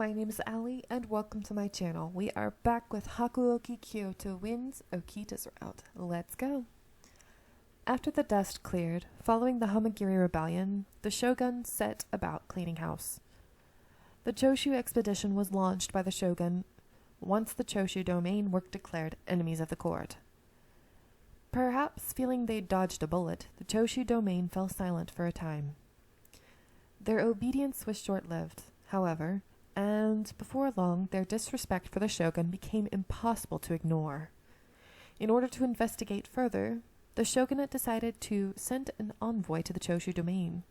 my name is Ali, and welcome to my channel. We are back with Hakuoki Kyoto wins Okita's route. Let's go! After the dust cleared, following the Hamagiri Rebellion, the shogun set about cleaning house. The Choshu expedition was launched by the shogun once the Choshu domain were declared enemies of the court. Perhaps feeling they'd dodged a bullet, the Choshu domain fell silent for a time. Their obedience was short-lived, however, and before long their disrespect for the shogun became impossible to ignore. In order to investigate further, the shogunate decided to send an envoy to the Choshu domain.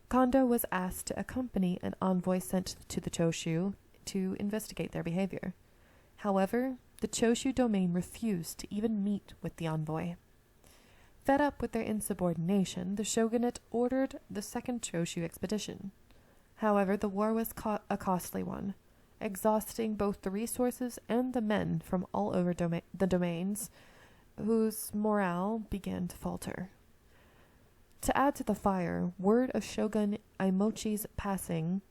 Kondo was asked to accompany an envoy sent to the Choshu to investigate their behavior. However, the Choshu domain refused to even meet with the envoy. Fed up with their insubordination, the shogunate ordered the second Choshu expedition. However, the war was a costly one, exhausting both the resources and the men from all over the domains, whose morale began to falter. To add to the fire, word of Shogun Aimochi's passing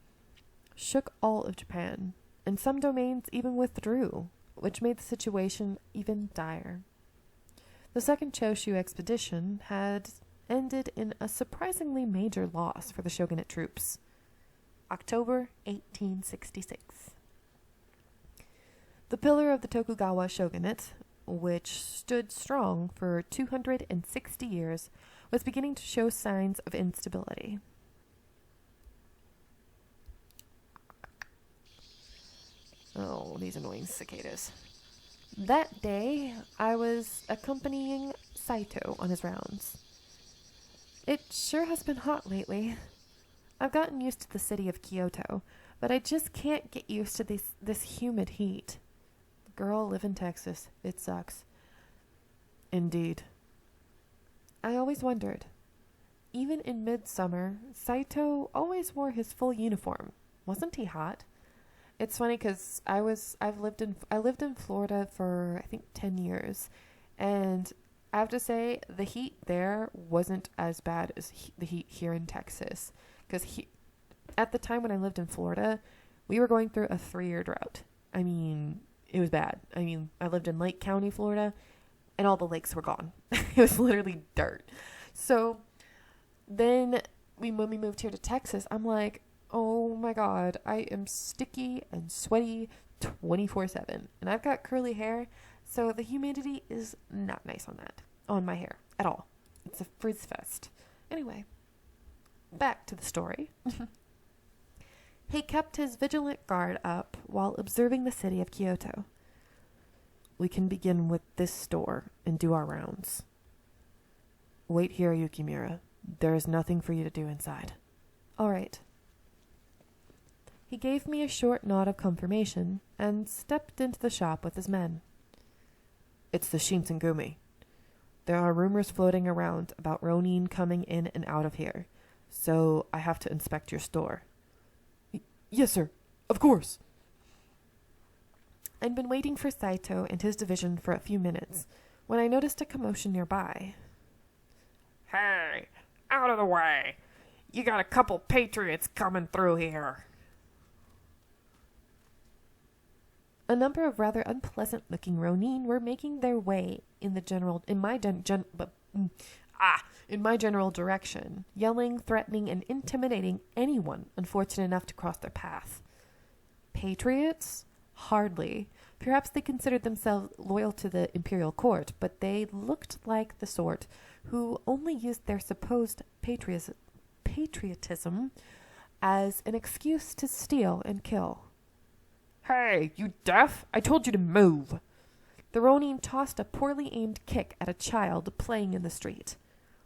shook all of Japan, and some domains even withdrew, which made the situation even dire. The second Choshu expedition had ended in a surprisingly major loss for the shogunate troops. October 1866. The pillar of the Tokugawa shogunate, which stood strong for 260 years, was beginning to show signs of instability. Oh, these annoying cicadas. That day, I was accompanying Saito on his rounds. It sure has been hot lately. I've gotten used to the city of Kyoto, but I just can't get used to this humid heat. Girl, live in Texas. It sucks. Indeed. I always wondered. Even in midsummer, Saito always wore his full uniform. Wasn't he hot? It's funny because I lived in Florida for I think 10 years, and I have to say the heat there wasn't as bad as the heat here in Texas. Because at the time when I lived in Florida, we were going through a 3-year drought. I mean, it was bad. I mean, I lived in Lake County, Florida, and all the lakes were gone. It was literally dirt. So then when we moved here to Texas, I'm like, oh my God, I am sticky and sweaty 24/7. And I've got curly hair, so the humidity is not nice on my hair at all. It's a frizz fest. Anyway, back to the story. He kept his vigilant guard up while observing the city of Kyoto. We can begin with this store and do our rounds. Wait here, Yukimura. There is nothing for you to do inside. All right. He gave me a short nod of confirmation and stepped into the shop with his men. It's the Shinsengumi. There are rumors floating around about Ronin coming in and out of here, so I have to inspect your store. Yes, sir. Of course. I'd been waiting for Saito and his division for a few minutes when I noticed a commotion nearby. Hey, out of the way! You got a couple patriots coming through here. A number of rather unpleasant-looking Ronin were making their way in my general direction, yelling, threatening, and intimidating anyone unfortunate enough to cross their path. Patriots? Hardly. Perhaps they considered themselves loyal to the imperial court, but they looked like the sort who only used their supposed patriotism as an excuse to steal and kill. Hey, you deaf? I told you to move. The Ronin tossed a poorly aimed kick at a child playing in the street.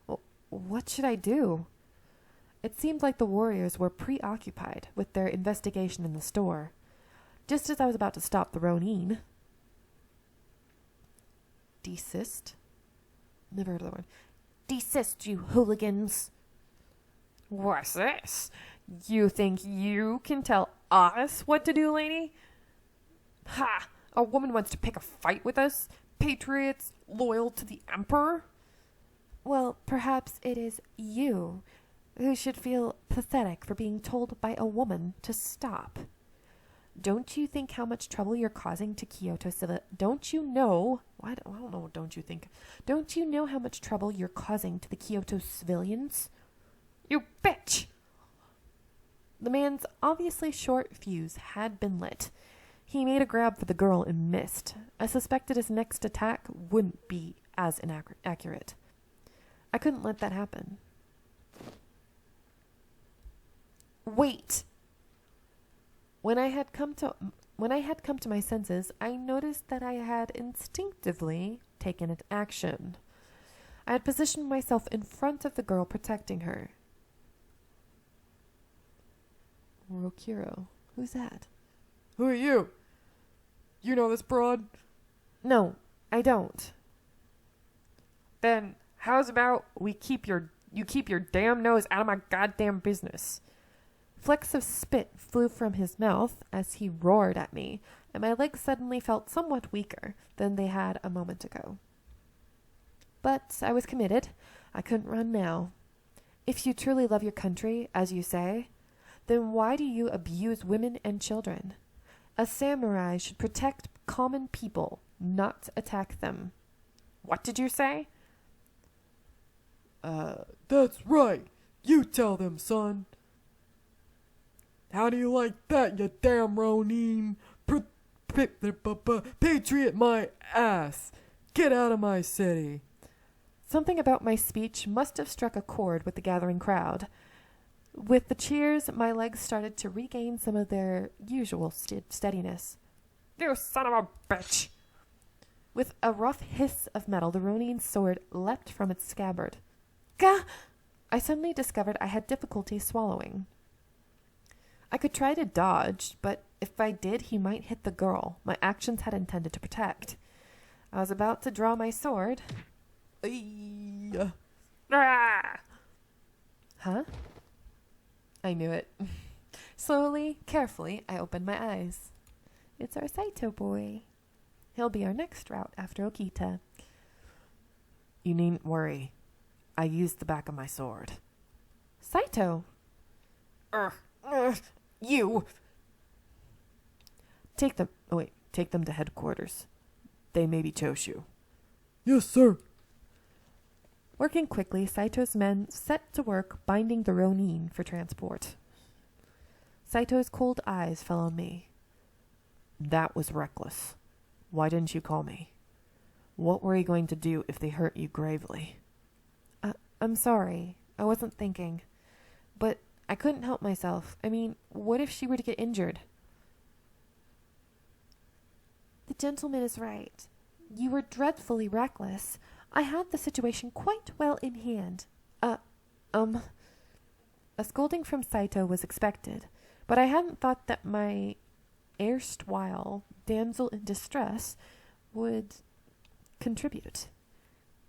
Well, what should I do? It seemed like the warriors were preoccupied with their investigation in the store. Just as I was about to stop the Ronin... Desist? Never heard of the word. Desist, you hooligans! What's this? You think you can tell us what to do, lady? Ha! A woman wants to pick a fight with us? Patriots loyal to the emperor? Well, perhaps it is you who should feel pathetic for being told by a woman to stop. Don't you think how much trouble you're causing to Kyoto civil? Don't you know? I don't know. Don't you think? Don't you know how much trouble you're causing to the Kyoto civilians? You bitch! The man's obviously short fuse had been lit. He made a grab for the girl and missed. I suspected his next attack wouldn't be as inaccurate. I couldn't let that happen. Wait! When I had come to my senses, I noticed that I had instinctively taken an action. I had positioned myself in front of the girl, protecting her. Rokiro. Who's that? Who are you? You know this broad? No, I don't. Then how's about you keep your damn nose out of my goddamn business? Flecks of spit flew from his mouth as he roared at me, and my legs suddenly felt somewhat weaker than they had a moment ago. But I was committed. I couldn't run now. If you truly love your country, as you say, then why do you abuse women and children? A samurai should protect common people, not attack them. What did you say? That's right. You tell them, son. How do you like that, you damn Ronin? Patriot my ass. Get out of my city. Something about my speech must have struck a chord with the gathering crowd. With the cheers, my legs started to regain some of their usual steadiness. You son of a bitch! With a rough hiss of metal, the Ronin's sword leapt from its scabbard. Gah! I suddenly discovered I had difficulty swallowing. I could try to dodge, but if I did, he might hit the girl my actions had intended to protect. I was about to draw my sword. Ah! Huh? I knew it. Slowly, carefully, I opened my eyes. It's our Saito boy. He'll be our next route after Okita. You needn't worry. I used the back of my sword. Saito! You! Take them to headquarters. They may be Choshu. Yes, sir. Working quickly, Saito's men set to work binding the Ronin for transport. Saito's cold eyes fell on me. That was reckless. Why didn't you call me? What were you going to do if they hurt you gravely? I'm sorry. I wasn't thinking. But I couldn't help myself. I mean, what if she were to get injured? The gentleman is right. You were dreadfully reckless. I had the situation quite well in hand. A scolding from Saito was expected, but I hadn't thought that my erstwhile damsel in distress would contribute.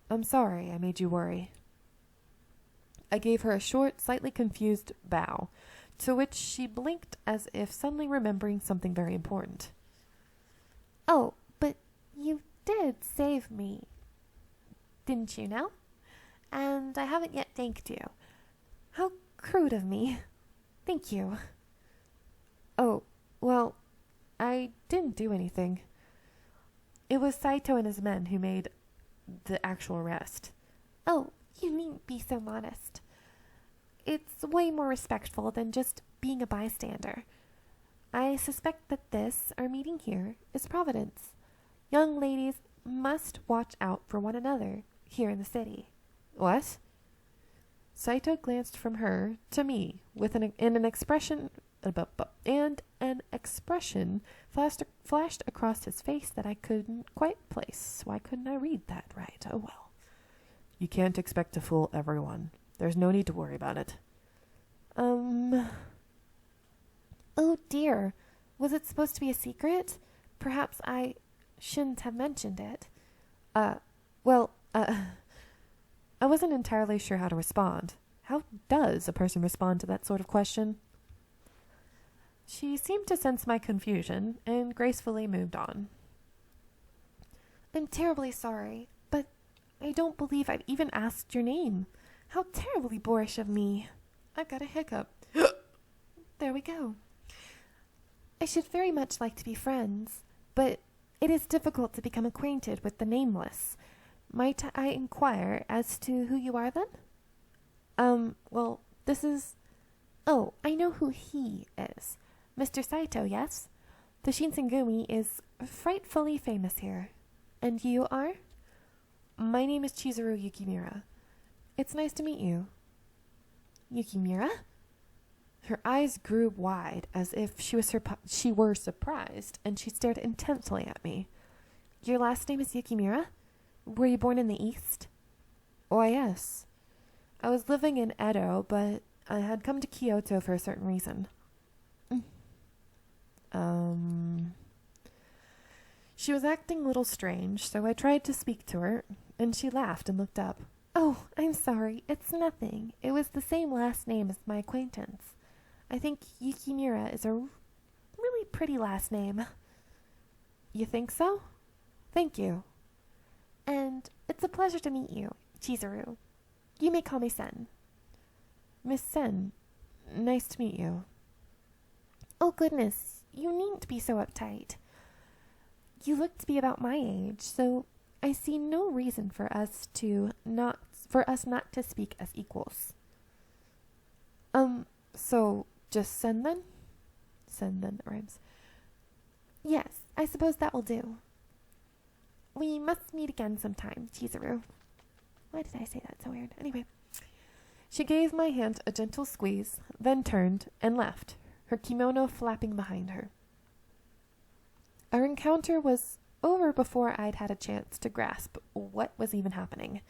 I'm sorry I made you worry. I gave her a short, slightly confused bow, to which she blinked as if suddenly remembering something very important. Oh, but you did save me, didn't you know? And I haven't yet thanked you. How crude of me. Thank you. Oh, well, I didn't do anything. It was Saito and his men who made the actual arrest. Oh, you needn't be so modest. It's way more respectful than just being a bystander. I suspect that this, our meeting here, is Providence. Young ladies must watch out for one another here in the city. What? Saito glanced from her to me with an expression flashed across his face that I couldn't quite place. Why couldn't I read that right? Oh well. You can't expect to fool everyone. There's no need to worry about it. Oh dear. Was it supposed to be a secret? Perhaps I shouldn't have mentioned it. I wasn't entirely sure how to respond. How does a person respond to that sort of question? She seemed to sense my confusion and gracefully moved on. I'm terribly sorry, but I don't believe I've even asked your name. How terribly boorish of me. I've got a hiccup. There we go. I should very much like to be friends, but it is difficult to become acquainted with the nameless. Might I inquire as to who you are then? Well, this is... Oh, I know who he is. Mr. Saito, yes? The Shinsengumi is frightfully famous here. And you are? My name is Chizuru Yukimura. It's nice to meet you. Yukimura? Her eyes grew wide, as if she were surprised, and she stared intensely at me. Your last name is Yukimura? Were you born in the East? Why, yes. I was living in Edo, but I had come to Kyoto for a certain reason. She was acting a little strange, so I tried to speak to her, and she laughed and looked up. Oh, I'm sorry. It's nothing. It was the same last name as my acquaintance. I think Yukimura is a really pretty last name. You think so? Thank you. And it's a pleasure to meet you, Chizuru. You may call me Sen. Miss Sen, nice to meet you. Oh, goodness, you needn't be so uptight. You look to be about my age, so I see no reason for us not to speak as equals. So just Sen then? Sen then, that rhymes. Yes, I suppose that will do. We must meet again sometime, Chizuru. Why did I say that so weird? Anyway. She gave my hand a gentle squeeze, then turned and left, her kimono flapping behind her. Our encounter was over before I'd had a chance to grasp what was even happening,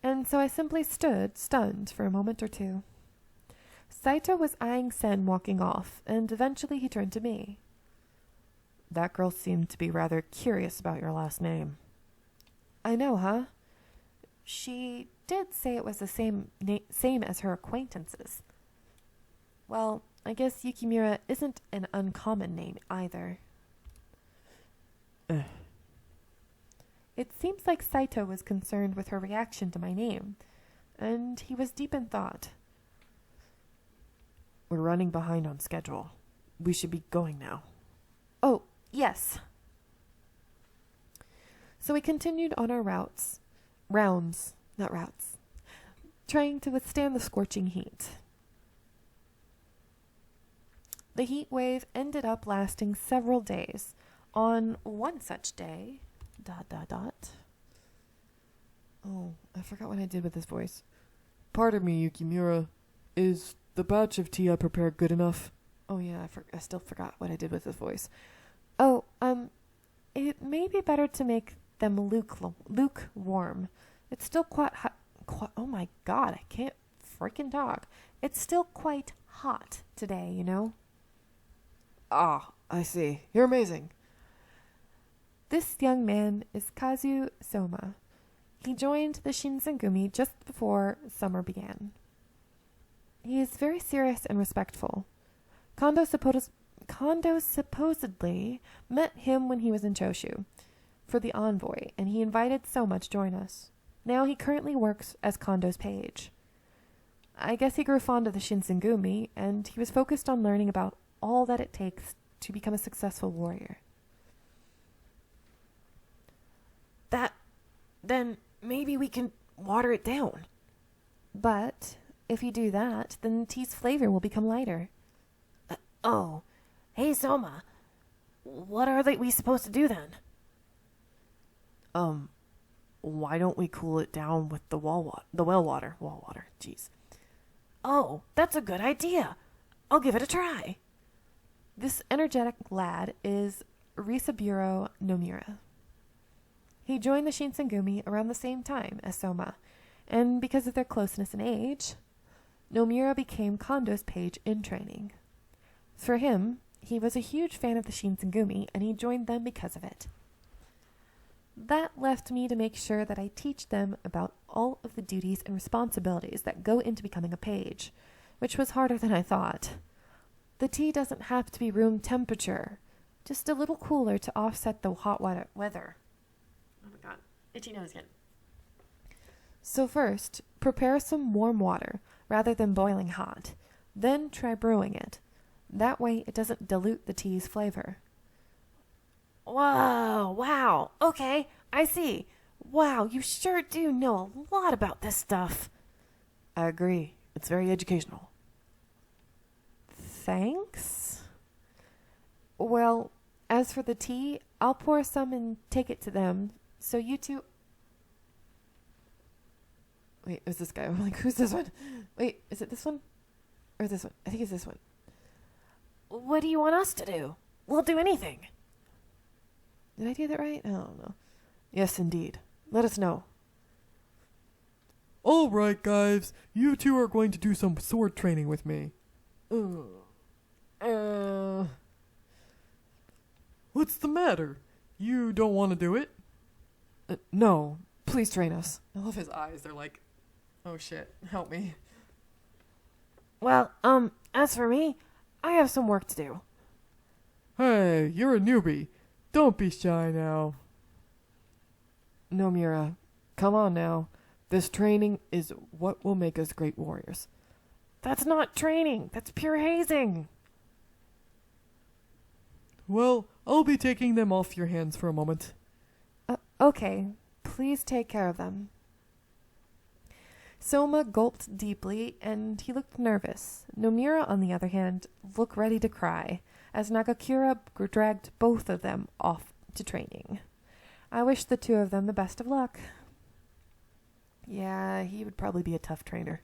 and so I simply stood, stunned, for a moment or two. Saito was eyeing Sen walking off, and eventually he turned to me. That girl seemed to be rather curious about your last name. I know, huh? She did say it was the same as her acquaintances. Well, I guess Yukimura isn't an uncommon name either. It seems like Saito was concerned with her reaction to my name, and he was deep in thought. We're running behind on schedule. We should be going now. Oh, yes. So we continued on our rounds, trying to withstand the scorching heat. The heat wave ended up lasting several days. On one such day, ... Oh, I forgot what I did with this voice. Pardon me, Yukimura. Is the batch of tea I prepared good enough? Oh yeah, I still forgot what I did with this voice. Oh, it may be better to make them lukewarm. It's still quite hot. Oh my god, I can't freaking talk. It's still quite hot today, you know? Ah, I see. You're amazing. This young man is Kazu Soma. He joined the Shinsengumi just before summer began. He is very serious and respectful. Kondo supposedly met him when he was in Choshu for the envoy, and he invited Soma to join us. Now he currently works as Kondo's page. I guess he grew fond of the Shinsengumi, and he was focused on learning about all that it takes to become a successful warrior. Then maybe we can water it down. But if you do that, then the tea's flavor will become lighter. Hey Soma, what are we supposed to do then? Why don't we cool it down with the well water? Jeez. Oh, that's a good idea. I'll give it a try. This energetic lad is Risaburo Nomura. He joined the Shinsengumi around the same time as Soma, and because of their closeness in age, Nomura became Kondo's page in training. For him, he was a huge fan of the Shinsengumi, and he joined them because of it. That left me to make sure that I teach them about all of the duties and responsibilities that go into becoming a page, which was harder than I thought. The tea doesn't have to be room temperature, just a little cooler to offset the hot weather. Oh my god, itchy nose again. So first, prepare some warm water rather than boiling hot. Then try brewing it. That way it doesn't dilute the tea's flavor. Whoa, wow. Okay, I see. Wow, you sure do know a lot about this stuff. I agree. It's very educational. Thanks. Well, as for the tea, I'll pour some and take it to them. So you two... Wait, who's this guy? I'm like, who's this one? Wait, is it this one? Or this one? I think it's this one. What do you want us to do? We'll do anything. Did I do that right? I don't know. Yes, indeed. Let us know. All right, guys. You two are going to do some sword training with me. What's the matter? You don't want to do it? No, please train us. I love his eyes. They're like, oh shit, help me. Well, as for me, I have some work to do. Hey, you're a newbie. Don't be shy now. Nomura, come on now. This training is what will make us great warriors. That's not training. That's pure hazing. Well, I'll be taking them off your hands for a moment. Okay, please take care of them. Soma gulped deeply, and he looked nervous. Nomura, on the other hand, looked ready to cry, as Nagakura dragged both of them off to training. I wish the two of them the best of luck. Yeah, he would probably be a tough trainer.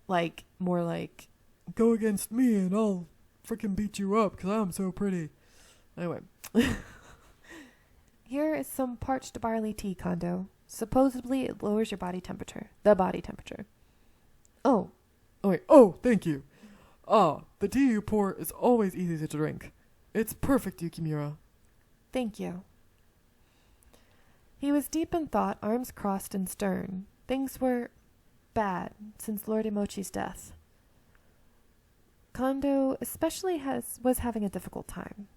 Like, more like... Go against me and I'll freaking beat you up because I'm so pretty. Anyway. Here is some parched barley tea, Kondo. Supposedly it lowers your body temperature. The body temperature. Oh, wait. Oh, thank you. The tea you pour is always easy to drink. It's perfect, Yukimura. Thank you. He was deep in thought, arms crossed and stern. Things were bad since Lord Imochi's death. Kondo especially was having a difficult time.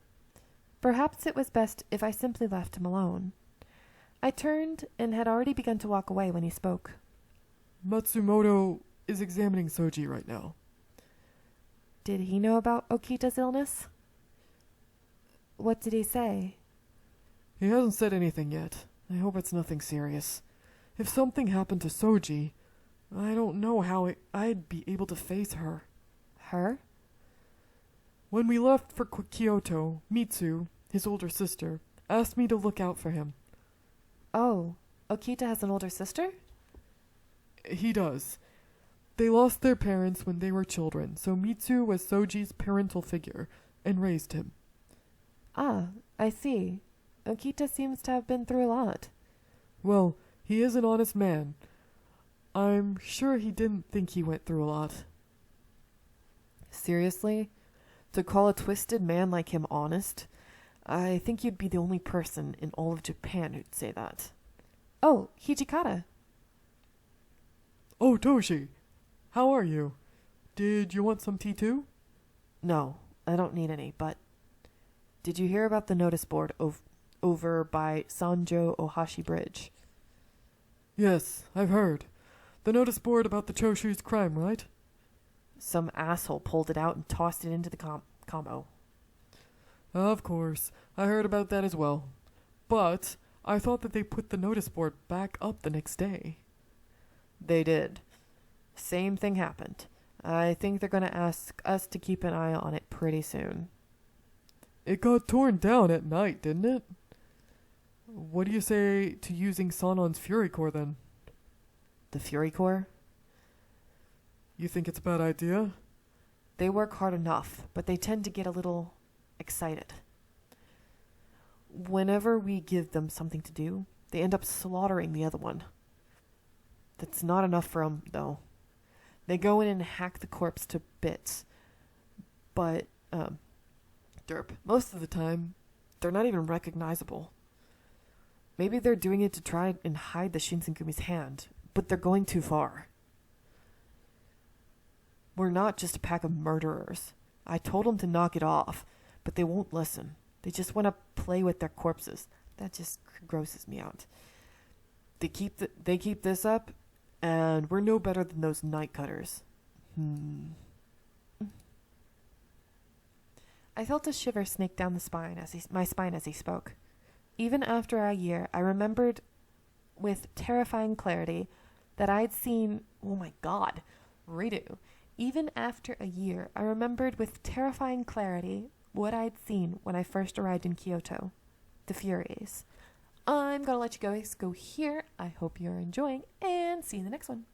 Perhaps it was best if I simply left him alone. I turned and had already begun to walk away when he spoke. Matsumoto is examining Soji right now. Did he know about Okita's illness? What did he say? He hasn't said anything yet. I hope it's nothing serious. If something happened to Soji, I don't know how I'd be able to face her. Her? When we left for Kyoto, Mitsu, his older sister, asked me to look out for him. Oh, Okita has an older sister? He does. They lost their parents when they were children, so Mitsu was Soji's parental figure and raised him. Ah, I see. Okita seems to have been through a lot. Well, he is an honest man. I'm sure he didn't think he went through a lot. Seriously? To call a twisted man like him honest? I think you'd be the only person in all of Japan who'd say that. Oh, Hijikata. Oh, Toshi. How are you? Did you want some tea too? No, I don't need any, but... Did you hear about the notice board over by Sanjo Ohashi Bridge? Yes, I've heard. The notice board about the Choshu's crime, right? Some asshole pulled it out and tossed it into the combo. Of course, I heard about that as well. But I thought that they put the notice board back up the next day. They did. Same thing happened. I think they're going to ask us to keep an eye on it pretty soon. It got torn down at night, didn't it? What do you say to using Sanon's Fury Core then? The Fury Core? You think it's a bad idea? They work hard enough, but they tend to get a little excited. Whenever we give them something to do, they end up slaughtering the other one. That's not enough for them, though. They go in and hack the corpse to bits. But, derp, most of the time, they're not even recognizable. Maybe they're doing it to try and hide the Shinsengumi's hand, but they're going too far. We're not just a pack of murderers. I told them to knock it off, but they won't listen. They just want to play with their corpses. That just grosses me out. They keep this up, and we're no better than those night cutters. I felt a shiver snake down my spine as he spoke. Even after a year, I remembered with terrifying clarity that I'd seen, oh my god, redo. Even after a year, I remembered with terrifying clarity what I'd seen when I first arrived in Kyoto. The Furies. I'm gonna let you guys go here. I hope you're enjoying, and see you in the next one.